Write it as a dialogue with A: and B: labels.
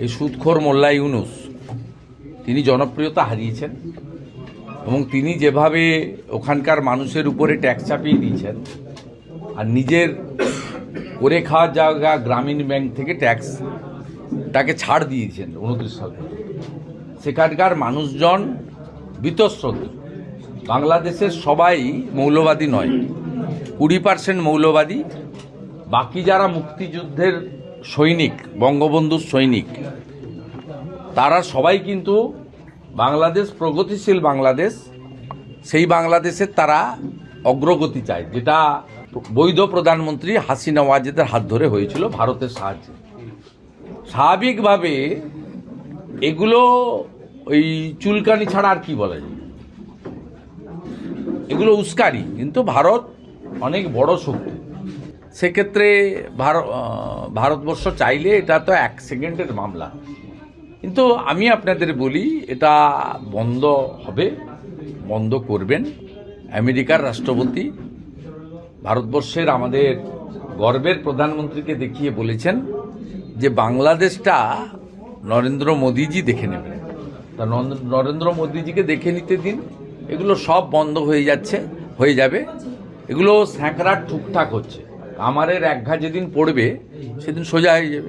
A: এই সুদখোর মোল্লা ইউনুস তিনি জনপ্রিয়তা হারিয়েছেন এবং তিনি যেভাবে ওখানকার মানুষের উপরে ট্যাক্স চাপিয়ে দিয়েছেন আর নিজের করে খাওয়ার জায়গা গ্রামীণ ব্যাংক থেকে ট্যাক্স তাকে ছাড় দিয়েছেন 29 সাল থেকে, সেখানকার মানুষজন বীতশ্রদ্ধ। বাংলাদেশের সবাই মৌলবাদী নয়, 20% মৌলবাদী, বাকি যারা মুক্তিযুদ্ধের সৈনিক, বঙ্গবন্ধুর সৈনিক, তারা সবাই কিন্তু বাংলাদেশ প্রগতিশীল বাংলাদেশ, সেই বাংলাদেশের তারা অগ্রগতি চায়, যেটা বৈধ প্রধানমন্ত্রী হাসিনা ওয়াজেদের হাত ধরে হয়েছিল ভারতের সাহায্যে। স্বাভাবিকভাবে এগুলো ওই চুলকানি ছাড়া আর কি বলা যায়, এগুলো উস্কানি। কিন্তু ভারত অনেক বড় শক্তি, সেক্ষেত্রে ভারতবর্ষ চাইলে এটা তো 1 সেকেন্ডের মামলা। কিন্তু আমি আপনাদের বলি, এটা বন্ধ হবে, বন্ধ করবেন। আমেরিকার রাষ্ট্রপতি ভারতবর্ষের আমাদের গর্বের প্রধানমন্ত্রীকে দেখিয়ে বলেছেন যে বাংলাদেশটা নরেন্দ্র মোদীজি দেখে নেবেন। তা নরেন্দ্র মোদীজিকে দেখে নিতে দিন, এগুলো সব বন্ধ হয়ে যাবে। এগুলো স্যাঁকড়ার ঠুকঠাক হচ্ছে, আমারের একঘা যেদিন পড়বে সেদিন সোজা হয়ে যাবে।